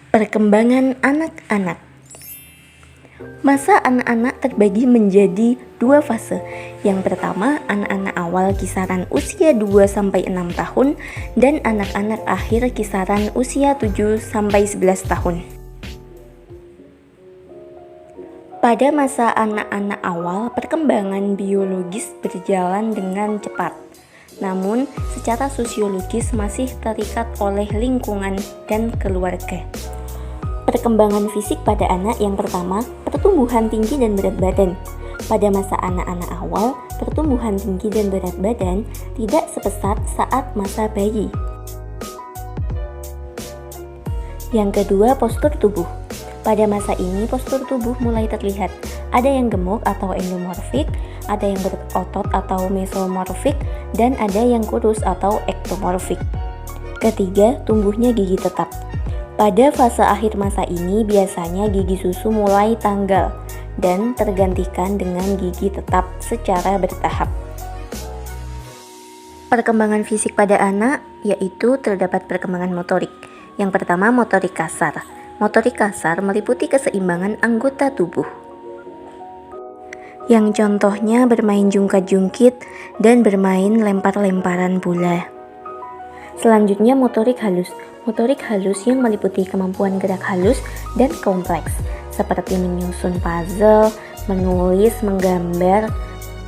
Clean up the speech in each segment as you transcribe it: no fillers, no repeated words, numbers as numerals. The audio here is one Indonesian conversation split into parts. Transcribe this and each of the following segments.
Perkembangan anak-anak. Masa anak-anak terbagi menjadi dua fase. Yang pertama, anak-anak awal kisaran usia 2-6 tahun dan anak-anak akhir kisaran usia 7-11 tahun. Pada masa anak-anak awal, perkembangan biologis berjalan dengan cepat. Namun, secara sosiologis masih terikat oleh lingkungan dan keluarga. Perkembangan fisik pada anak yang pertama, pertumbuhan tinggi dan berat badan. Pada masa anak-anak awal, pertumbuhan tinggi dan berat badan tidak sepesat saat masa bayi. Yang kedua, postur tubuh. Pada masa ini, postur tubuh mulai terlihat. Ada yang gemuk atau endomorfik, ada yang berotot atau mesomorfik, dan ada yang kurus atau ektomorfik. Ketiga, tumbuhnya gigi tetap. Pada fase akhir masa ini, biasanya gigi susu mulai tanggal dan tergantikan dengan gigi tetap secara bertahap. Perkembangan fisik pada anak yaitu terdapat perkembangan motorik. Yang pertama, motorik kasar. Motorik kasar meliputi keseimbangan anggota tubuh. Yang contohnya bermain jungkat-jungkit dan bermain lempar-lemparan bola. Selanjutnya, motorik halus. Motorik halus yang meliputi kemampuan gerak halus dan kompleks, seperti menyusun puzzle, menulis, menggambar,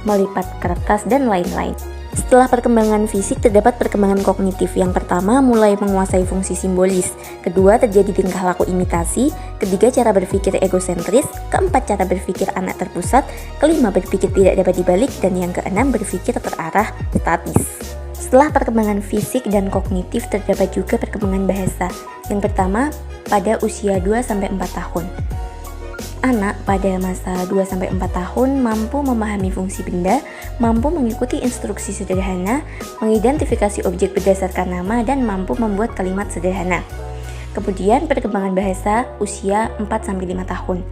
melipat kertas, dan lain-lain. Setelah perkembangan fisik, terdapat perkembangan kognitif. Yang pertama, mulai menguasai fungsi simbolis. Kedua, terjadi tingkah laku imitasi. Ketiga, cara berpikir egosentris. Keempat, cara berpikir anak terpusat. Kelima, berpikir tidak dapat dibalik. Dan yang keenam, berpikir terarah statis. Setelah perkembangan fisik dan kognitif, terdapat juga perkembangan bahasa. Yang pertama, pada usia 2-4 tahun. Anak pada masa 2-4 tahun mampu memahami fungsi benda, mampu mengikuti instruksi sederhana, mengidentifikasi objek berdasarkan nama, dan mampu membuat kalimat sederhana. Kemudian, perkembangan bahasa usia 4-5 tahun.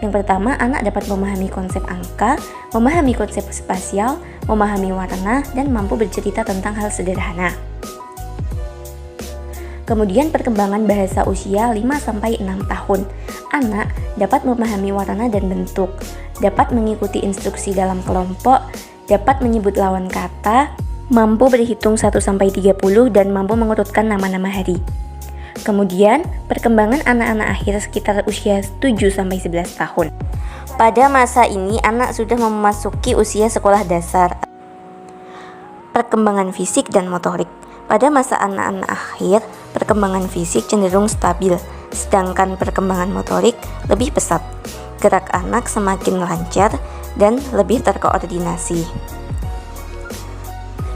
Yang pertama, anak dapat memahami konsep angka, memahami konsep spasial, memahami warna, dan mampu bercerita tentang hal sederhana. Kemudian perkembangan bahasa usia 5-6 tahun. Anak dapat memahami warna dan bentuk, dapat mengikuti instruksi dalam kelompok, dapat menyebut lawan kata, mampu berhitung 1-30, dan mampu mengurutkan nama-nama hari. Kemudian, perkembangan anak-anak akhir sekitar usia 7-11 tahun. Pada masa ini, anak sudah memasuki usia sekolah dasar. Perkembangan fisik dan motorik. Pada masa anak-anak akhir, perkembangan fisik cenderung stabil, sedangkan perkembangan motorik lebih pesat. Gerak anak semakin lancar dan lebih terkoordinasi.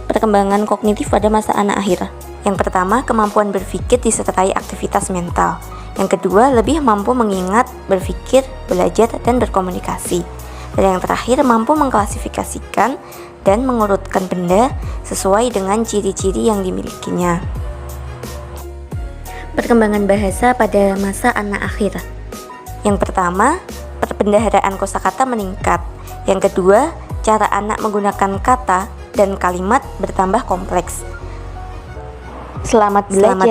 Perkembangan kognitif pada masa anak akhir. Yang pertama, kemampuan berpikir disertai aktivitas mental. Yang kedua, lebih mampu mengingat, berpikir, belajar, dan berkomunikasi. Dan yang terakhir, mampu mengklasifikasikan dan mengurutkan benda sesuai dengan ciri-ciri yang dimilikinya. Perkembangan bahasa pada masa anak akhir. Yang pertama, perbendaharaan kosakata meningkat. Yang kedua, cara anak menggunakan kata dan kalimat bertambah kompleks. Selamat belajar.